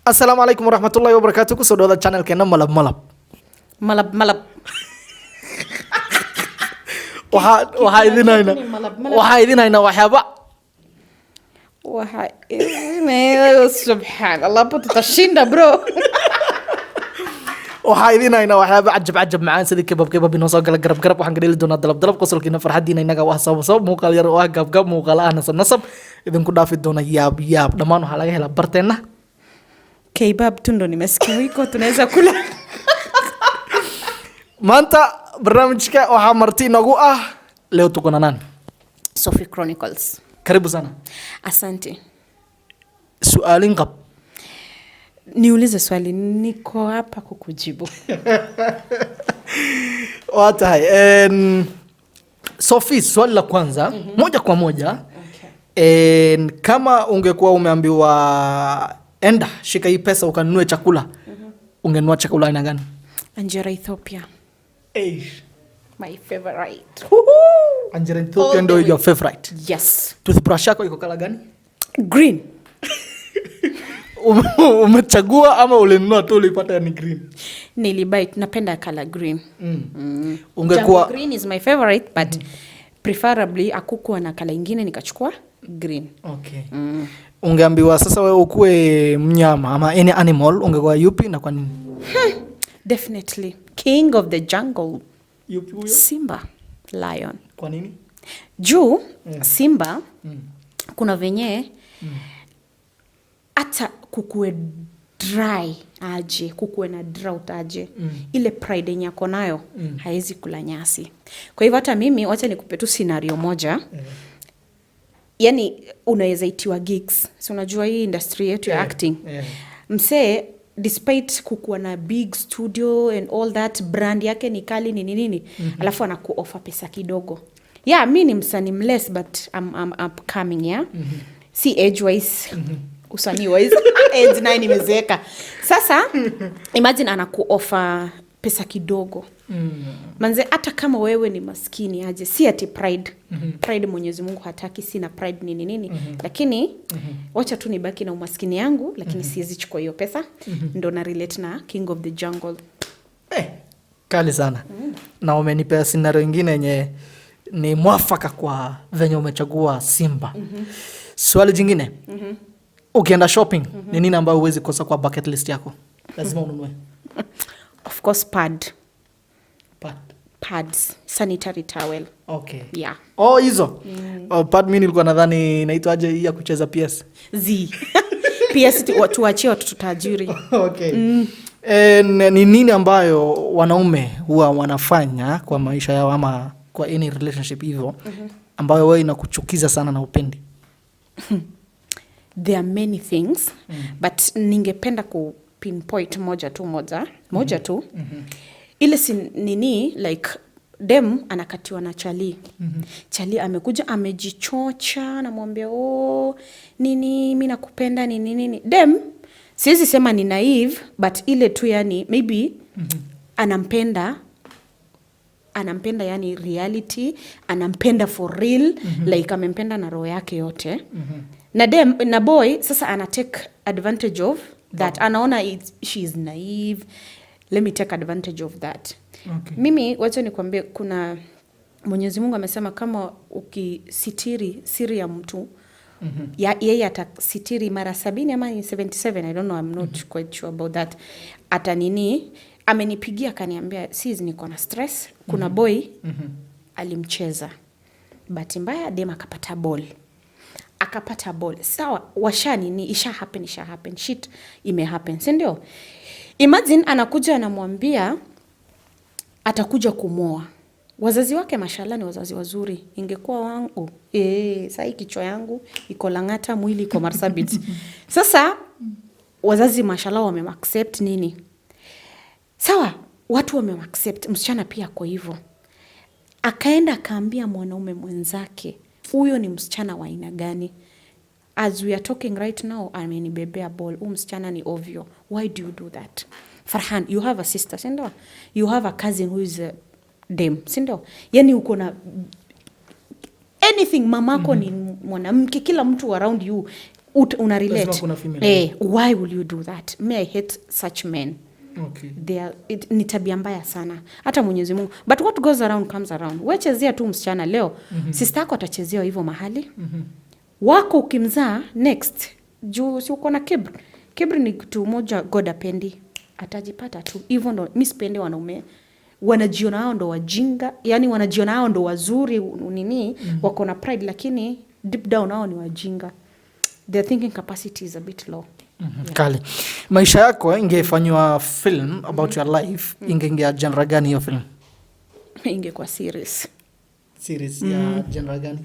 Assalamualaikum warahmatullahi wabarakatuh. Kusoo dhawaada channelkeena MALAB. Waxaa idinayna waxyaaba subhanallah tashinda bro. waxaa idinayna waxyaaba cajab macaan sida kebab inoo soo gala garab waxaan ka dheli doonaa dalab qosolkiina farxadiina inaga wax sabab muuqaal yar oo ah gab muuqaal ah nasab idinku dhaafi doona yaab dhammaan waxaa laga helaa barteena Kebab tundo nimesikia wiko tunaweza kula. Maanta barnaamijka waxaa marti inagu ah leo tuko na nani? Sofia Chronicles. Karibu sana. Asante. Sualin qab. Niulize swali, niko hapa kukujibu. Watahay. Sofia, swali la kwanza, moja kwa moja. Okay. Kama ungekuwa umeambiwa enda shika hii pesa ukanunue chakula, ungenunua chakula aina gani? Anjera Ethiopia. My favorite. Anjera Ethiopia ndio your favorite? Yes. Toothbrush yako iko kala gani? Green. Umechagua ama ulinunua tu ulipata ni green? Nilibite, napenda color green. Ungekuwa green is my favorite, but preferably akukuwa na color ingine nikachukua green. Okay. Ungeambiwa sasa wewe ukue mnyama ama any animal, ungekuwa yupi na kwa nini? Definitely king of the jungle. Yupi huyo? Simba, lion. Kwa nini? Juu Simba kuna venye hata kukue dry aje, kukue na drought aje, ile pride yenye yako nayo haezi kula nyasi. Kwa hivyo hata mimi wacha nikupe tu scenario moja. Yani unaweza itiwa gigs. So unajua hii industry yetu ya acting. Msee despite kukuwa na big studio and all that, brand yake ni kali ni nini, alafu anakuoffer pesa kidogo. Yeah, mimi ni msanii mless but I'm upcoming, yeah. Si age wise, usanii wise, age 9 nimezeeka. Sasa imagine anakuoffer pesa kidogo. Manze hata kama wewe ni maskini aje, si ati pride. Pride Mwenyezi Mungu hataki, sina pride nini. Lakini wacha tu nibaki na umaskini yangu, lakini siwezi chukua hiyo pesa. Ndo na relate na king of the jungle. Kali sana. Na umenipea scenario nyingine yenye ni mwafaka kwa venye umechagua Simba. Swali jingine. Ukienda shopping, ni nini ambayo huwezi kosa kwa bucket list yako? Lazima ununue. Of course pads, sanitary towel. Okay. Yeah. Hizo. Pad mimi nilikuwa nadhani inaitwaje hii ya kucheza PS. PS tuachie watu tajiri. Okay. Ni nini ambayo wanaume huwa wanafanya kwa maisha yao ama kwa any relationship hivyo ambayo wewe inakuchukiza sana na upendi? There are many things, but ningependa ku pinpoint moja tu. Ile nini, like dem anakatiwa na chali. Chali amekuja amejichocha, namwambia nini mimi nakupenda nini. Dem siwezi sema ni naive, but ile tu yani maybe anampenda yani reality, anampenda for real, like amempenda na roho yake yote. Na boy sasa ana take advantage of that. Anaona she is naive, let me take advantage of that. Okay. Mimi wacha nikwambie, kuna Mwenyezi Mungu amesema kama ukisitiri siri ya mtu, yeye atasitiri mara 70 ama 77, I don't know, I'm not quite sure about that. Ata nini, amenipigia akaniambia sis niko na stress, kuna boy alimcheza, bahati mbaya dem akapata ball. Sawa, washani ni isha happen, shit ime happen, si ndio? Imagine anakuja anamwambia atakuja kumoa. Wazazi wake mashallah ni wazazi wazuri. Ingekuwa wangu sasa kichwa yangu iko Lang'ata, mwili iko Marsabit. Sasa wazazi mashallah wamemaccept nini. Sawa, watu wamemaccept, msichana pia kwa hivyo. Akaenda akaambia mwanaume mwenzake, huyo ni msichana wa aina gani? As we are talking right now, amenibebea ball. Msichana ni ovyo. Why do you do that? Farhan, you have a sister, sindo? You have a cousin who is a dem, sindo? Yani uko na anything, mamako ni mwanamke, kila mtu around you una relate. Why will you do that? Me, I hate such men. Okay. Ni tabia mbaya sana. Hata Mwenyezi Mungu. But what goes around comes around. Wewe chezea tu msichana leo. Sister yako atachezea hivyo mahali. Wako ukimzaa next. Juu si uko na kibri. Kibri ni kitu moja God apendi. Atajipata tu. Hivyo ndo mimi sipendi wanaume. Wanajiona hao ndo wajinga. Yani wanajiona hao ndo wazuri nini. Wako na pride lakini deep down hao ni wajinga. Their thinking capacity is a bit low. Yeah. Kali. Maisha yako ingefanywa film about your life, ingeingia genre gani hiyo film? Ingekuwa series. Series ya genre gani?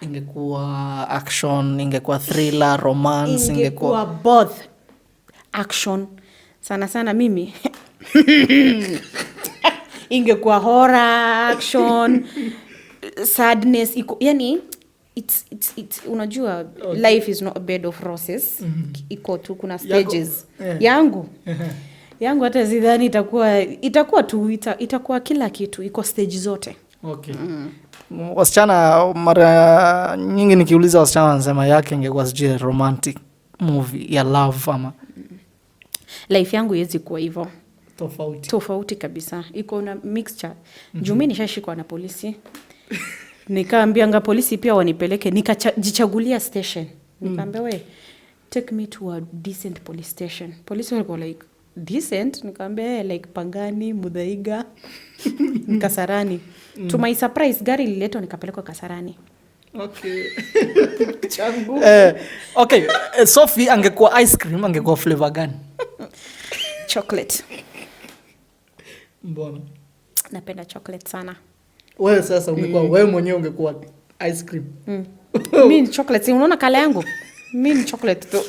Ingekuwa action, ingekuwa thriller, romance, ingekuwa both. Action. Sana mimi. Ingekuwa horror, action, sadness, yani it's unajua life is not a bed of roses. Iko tu kuna stages. Yangu hata sidhani itakuwa kila kitu, iko stage zote. Okay. Wasichana mara nyingi nikiuliza wasichana wanasema yake ingekuwa sije romantic movie ya love ama life yangu haiwezi kuwa hivyo. Tofauti kabisa. Iko na mixture. Juu mimi nishashikwa na polisi. Nikaambianga polisi pia wanipeleke, nikajichagulia station. Nikaambia we take me to a decent police station. Polisi walikuwa like decent, nikaambia like Pangani, Muthaiga, Kasarani. To my surprise gari liletwa nikapelekwa Kasarani. Okay. Changu. Okay, Sofia angekuwa ice cream angekuwa flavor gani? Chocolate. Mbona? Napenda chocolate sana. Wewe sasa ungekuwa wewe mwenyewe ungekuwa ice cream. Mimi ni chocolate, unaona kala yangu? Mimi ni chocolate tu.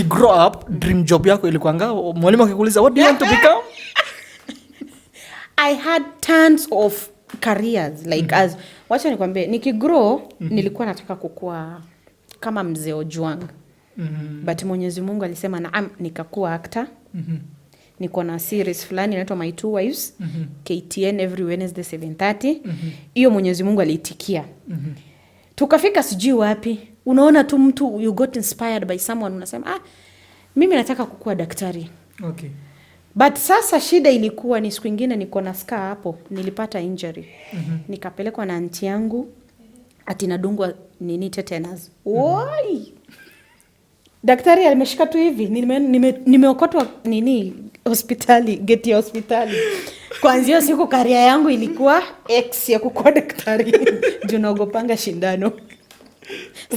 Grow up, dream job yako ilikuwa ngao? Mwalimu akikuuliza what do you want to become? I had tons of careers like as wacha nikwambie nikigrow nilikuwa nataka kukua kama mzee Ojwang. But Mwenyezi Mungu alisema naam, nikakuwa actor. Niko na series fulani inaitwa My Two Wives, KTN every Wednesday 7:30. Hiyo Mwenyezi Mungu aliitikia. Tukafika sijui wapi. Unaona tu mtu you got inspired by someone unasema mimi nataka kukua daktari. Okay. But sasa shida ilikuwa ni siku nyingine niko na scar hapo, nilipata injury. Nikapelekwa na aunti yangu ati nadungwa tetanus. Woi. Daktari alimeshika tu hivi, nimeokotwa hospitali, geti ya hospitali. Kwanza siku career yangu ilikuwa X ya kukua daktari. Juu naogopanga shindano.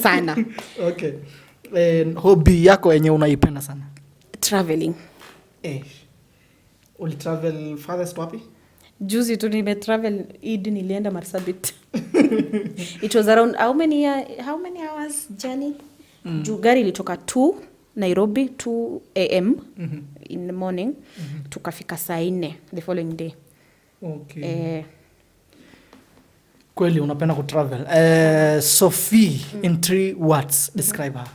Sana. Okay. Hobby yako yenye unaipenda sana? Traveling. Uli travel farthest wapi? Juzi tu travel nilienda Marsabit. It was around how many hours journey? Juu gari ilitoka 2 Nairobi 2 AM in the morning. Tukafika saa 4 the following day. Okay. Kweli unapenda kutravel. Sofia in 3 words describe her.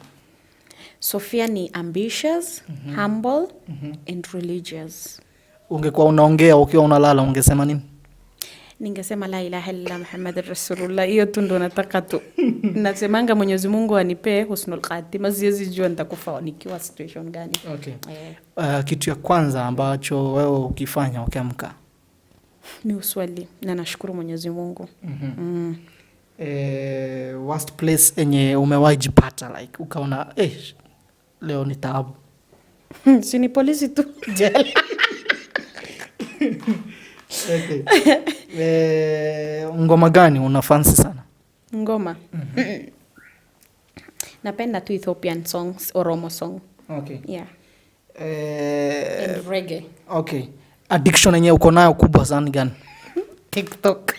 Sofia ni ambitious, humble and religious. Ungekuwa unaongea ukiwa unalala ungesema nini? Ningesema la ilaha illa Muhammadur Rasulullah. Hiyo tu ndo nataka tu. Nasemanga Mwenyezi Mungu anipe husnul khatima, siwezi jua nitakufa nikiwa situation gani. Okay. Kitu ya kwanza ambacho wewe ukifanya ukiamka ni uswali na nashukuru Mwenyezi Mungu. Worst place enye umewahi jipata like ukaona leo ni taabu? Si ni polisi tu jela. Okay. Ngoma gani unafansi sana? Ngoma. Napenda tu Ethiopian songs, Oromo song. Okay. Yeah. And reggae. Okay. Addiction yenye uko nayo kubwa sana gani? TikTok.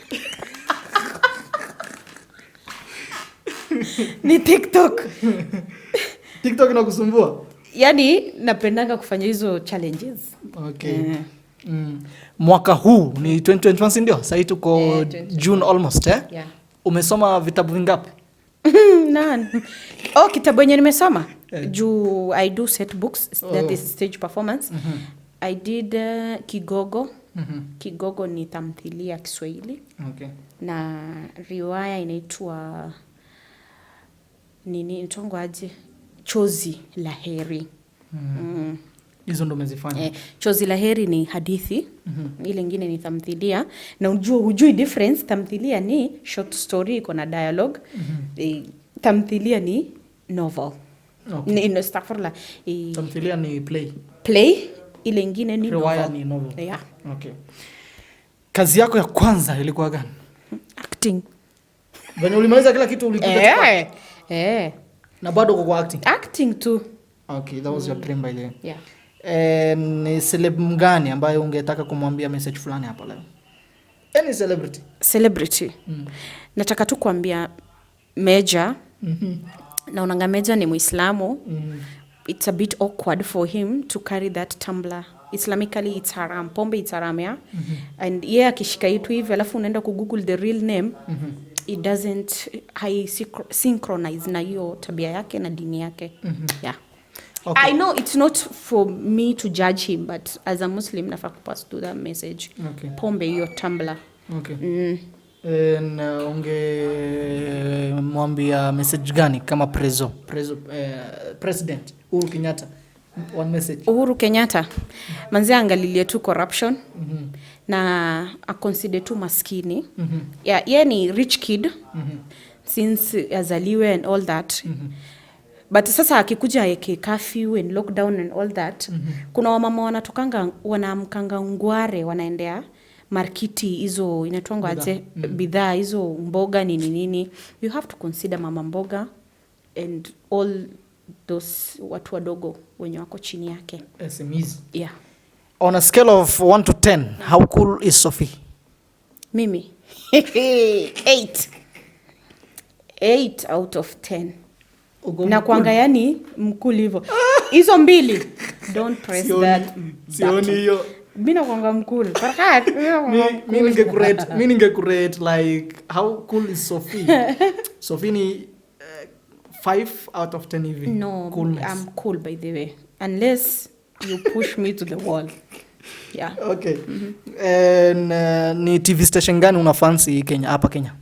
Ni TikTok. TikTok inakusumbua? Yaani napendanga kufanya hizo challenges. Okay. Mwaka huu ni 2021 ndio? Sasa tuko June almost Yeah. Umesoma vitabu vingapi? None. Kitabu yenye nimesoma. Juu I do set books, that is stage performance. I did Kigogo. Kigogo ni tamthilia ya Kiswahili. Okay. Na riwaya inaitwa nini nitongo aje chozi la heri. Hizo ndo umezifanya. Chozi la heri ni hadithi. Ile nyingine ni tamthilia. Na hujui difference, tamthilia ni short story iko na dialogue. Tamthilia ni novel. Okay. Ni astaghfirullah. Tamthilia ni Play, ile nyingine ni riwaya novel. ni novel. Yeah. Okay. Kazi yako ya kwanza ilikuwa gani? Acting. Bwana ulimaliza kila kitu ulikuja na bado uko kwa acting? Acting tu. Okay, that was your dream by the way. Yeah. Ni celeb mgani ambaye ungetaka kumwambia message fulani hapa leo? Any celebrity. Nataka tu kuambia Meja. Na unanga Meja ni Muislamu. It's a bit awkward for him to carry that tumbler. Islamically it's haram. Pombe it's haram, yeah? And akishika itu hivi alafu unaenda ku Google the real name. It doesn't synchronize na hiyo tabia yake na dini yake. Yeah. Okay. I know it's not for me to judge him, but as a Muslim nafaa kupass to that message. Okay. Pombe hiyo tumbler. Okay. Mwambia message gani kama president Uhuru Kenyatta? One message. Uhuru Kenyatta manzi angalilie tu corruption. Na consider tu maskini. Yeah, ni rich kid. Since azaliwe and all that. But sasa akikuja yake curfew and lockdown and all that, kuna wamama wanatokanga wanamkanga ngware wanaendea markiti hizo inatwangwa aje bidhaa hizo mboga nini. You have to consider mama mboga and all those watu wadogo wenye wako chini yake. SMEs. Yeah. On a scale of 1 to 10, how cool is Sophie? Mimi 8 out of 10. Na kuanga yani mkuli hivyo. Hizo mbili. Don't press that. Sioni hiyo. Mimi na kuanga mkuli. Farhat. Mimi ningekurate like how cool is Sophie? Sophie ni 5 out of 10 hivi. No, coolness. I'm cool by the way. Unless you push me to the wall. Yeah. Okay. Ni TV station gani una fancy Kenya hapa Kenya?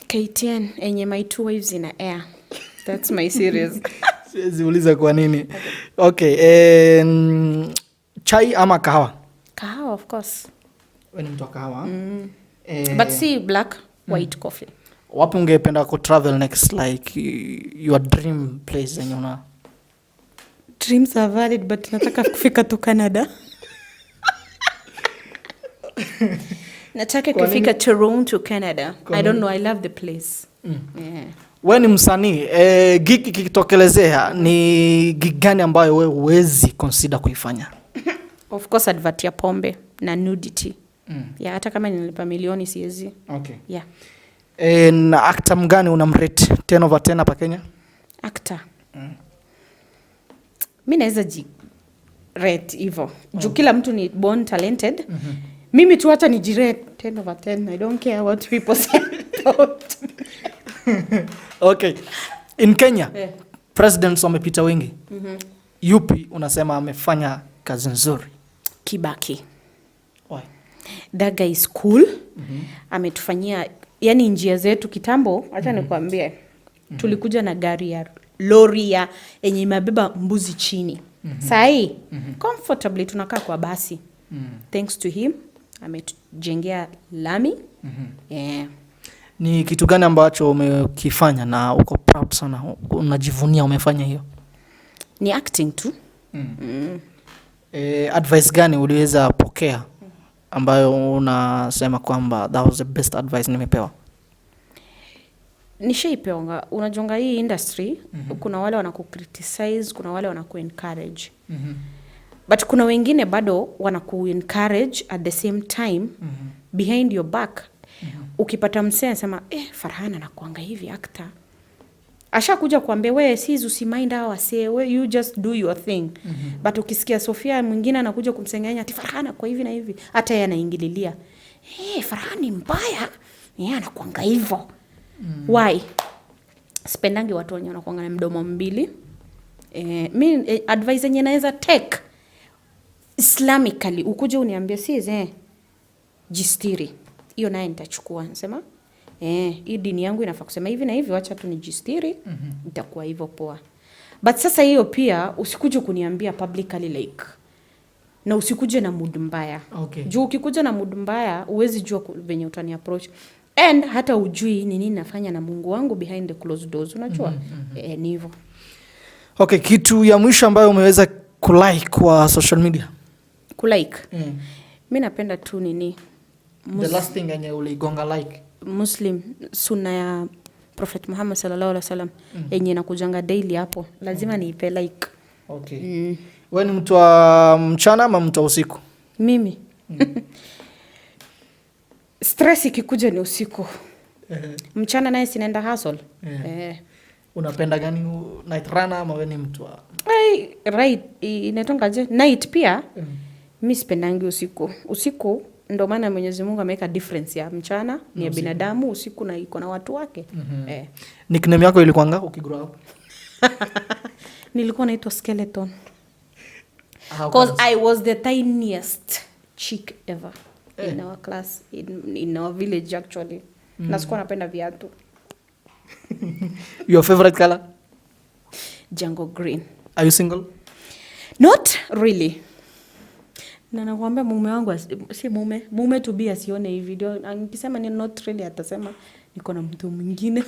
KTN enye my 2 waves in the air. That's my series. Siwezi uliza kwa nini. Okay. Chai ama kahawa? Kahawa, of course. Wewe ni mtu wa kahawa? But see black, white coffee. Wapi ungependa ku travel next, like your dream place yenye una? Dreams are valid, but nataka kufika to Canada. Nataka kufika Toronto, Canada. I don't know, I love the place. Yeah. Wewe ni msanii, gig ikitokelezea ni gig gani ambayo wewe huwezi consider kuifanya? Of course advert ya pombe na nudity. Yeah, hata kama nilipa milioni siwezi. Okay. Yeah. Na actor mgani unamrate 10 over 10 hapa Kenya? Actor. Mimi naweza rate hivyo. Juu kila mtu ni born talented. Mimi tu hata nijirate 10 over 10. I don't care what people say. Okay. In Kenya, presidents wamepita wengi. Yupi unasema amefanya kazi nzuri? Kibaki. Why? That guy is cool. Ametufanyia yani njia zetu kitambo, acha nikwambie. Tulikuja na gari ya lori ya yenye imebeba mbuzi chini. Sai comfortably tunakaa kwa basi. Thanks to him ametujengea lami. Yeah. Ni kitu gani ambacho umekifanya na uko proud sana, unajivunia umefanya hiyo? Ni acting tu. Advice gani uliweza pokea ambayo unasema kwamba that was the best advice nimepewa? Nishaipewa. Unajonga hii industry, kuna wale wanaku-criticize, kuna wale wanaku-encourage. But kuna wengine bado wanaku-encourage at the same time behind your back. Ukipata msee anasema Farhana anakuanga hivi actor. Ashakuja kuambia wewe si usimind hao wase, we you just do your thing. But ukisikia Sofia mwingine anakuja kumsengenya ati Farhana kwa hivi na hivi, hata yeye anaingililia. Farhana ni mbaya. Yeye anakuanga hivyo. Why? Spendangi watu wenye wanakuanga na mdomo mbili. Mimi advice yenye naweza take Islamically ukuje uniambie jistiri. Hiyo naye nitachukua. Nasema hii dini yangu inafaa kusema hivi na hivi, wacha tu nijistiri, itakuwa hivyo poa. But sasa hiyo pia usikuje kuniambia publicly like, na usikuje na mood mbaya. Okay. Juu ukikuja na mood mbaya uwezi jua venye utani approach. And hata ujui ni nini nafanya na Mungu wangu behind the closed doors, unajua? Ni hivyo. Okay, kitu ya mwisho ambayo umeweza kulike kwa social media? Kulike? Mimi napenda tu nini? The last thing yenye uligonga like? Muslim, sunna ya Prophet Muhammad sallallahu alaihi wasallam yenye inakujanga daily hapo. Lazima niipe like. Okay. Wewe ni mtu wa mchana ama mtu wa usiku? Mimi. Stress ikikuja ni usiku. Mchana naye sinaenda hustle. Unapenda gani, night runner ama wewe ni mtu wa right, inatonga je night pia? Mimi sipendangi usiku. Usiku ndo maana Mwenyezi Mungu ameweka difference ya mchana ni ya binadamu, usiku na iko na watu wake. Nickname yako ilikuwanga ukigrow up? Nilikuwa naitwa Skeleton. Because I was the tiniest chick ever in our class, in our village actually. Na sikuwa napenda viatu. Your favorite color? Jungle green. Are you single? Not really. Na nakwambia mume wangu si mume to be asione hii video. Nikisema ni not really atasema niko na mtu mwingine.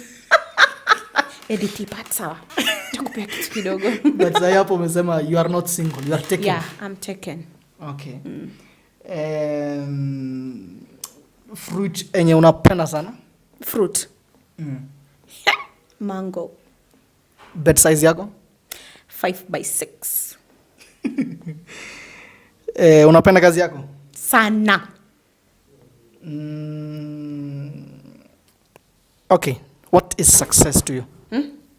Edit part sawa. Tukupea kitu kidogo. But sasa hapo umesema you are not single, you are taken. Yeah, I'm taken. Okay. Fruit enye unapenda sana? Fruit. Mango. Bed size yako? 5x6. Unapenda kazi yako? Sana. Okay. What is success to you?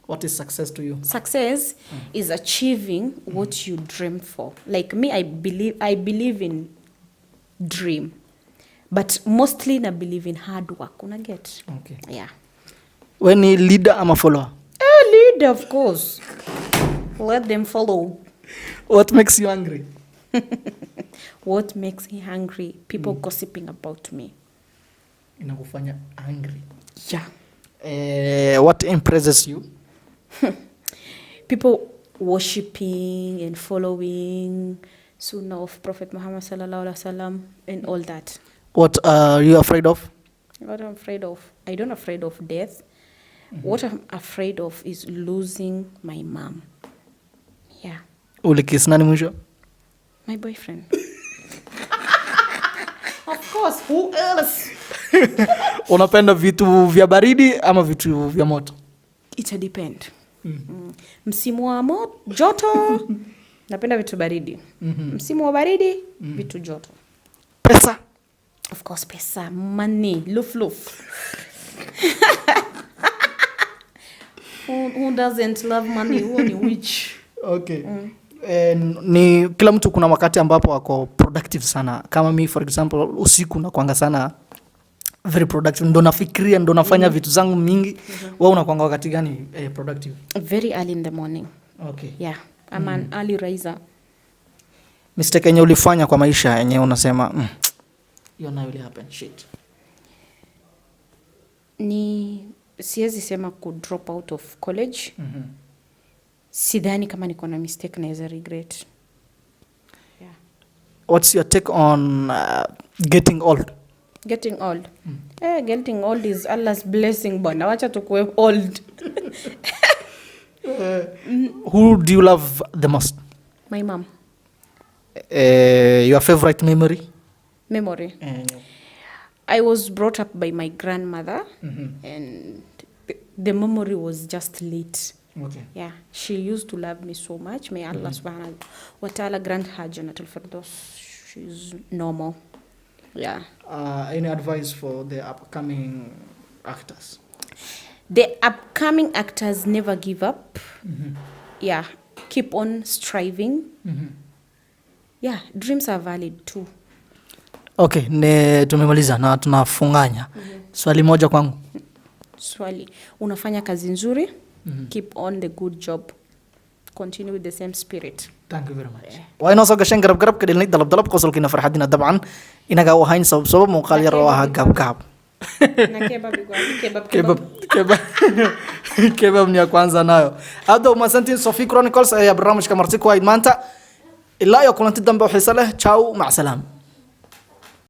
What is success to you? Success is achieving what you dream for. Like me, I believe in dream. But mostly I believe in hard work. Una get? Okay. Yeah. When you leader ama follower? Leader, of course. Let them follow. What makes you angry? What makes me hungry? People gossiping about me. Inakufanya angry. Yeah. What impresses you? People worshipping and following sunnah of Prophet Muhammad sallallahu alaihi wasallam and all that. What are you afraid of? What I'm afraid of? I don't afraid of death. What I'm afraid of is losing my mom. Yeah. Ulikiss nani mwisho? My boyfriend. Of course, who else? Unapenda vitu vya baridi ama vitu vya moto? It depend. Msimu wa joto napenda vitu baridi. Msimu wa baridi vitu joto. Pesa? Of course, pesa, money, luf. Who doesn't love money? Who ni witch? Okay. Ni kila mtu kuna wakati ambapo wako productive sana. Kama mi for example usiku nakuanga sana very productive. Ndo nafikiria, ndo nafanya vitu zangu mingi. Wewe unakuanga wakati gani productive? Very early in the morning. Okay. Yeah. I'm an early riser. Mistake yenye ulifanya kwa maisha yenye unasema hiyo nayo ile happen shit. Ni siwezi sema ku drop out of college. Sidhani kama niko na mistake naweza regret. Yeah. What's your take on getting old? Getting old. Getting old is Allah's blessing bwana. Wacha tukue old. Who do you love the most? My mom. Your favorite memory? Memory. I was brought up by my grandmother and the memory was just late. Okay. Yeah, she used to love me so much. May Allah subhanahu wa ta'ala grant her Jannatul Firdaus. She's normal. Yeah. Any advice for the upcoming actors? The upcoming actors never give up. Yeah, keep on striving. Yeah, dreams are valid too. Okay, tumemaliza na tunafunganya. Swali moja kwangu. Swali, unafanya kazi nzuri? Keep on the good job. Continue with the same spirit. Thank you very much. Wayna soo gashan garab kadilnay dalab qosolkina farxadina dabcan inaga wahayn sabab muuqaal yar oo aha gab Na kebab iko wapi? Kebab ni ya kwanza nayo. Hada umasantiin Sofia Chronicles ayaa barnaamijka marti ku hayd maanta. Ilaa iyo kulanti dambe oo xiiso leh. Ciao, mac salaam.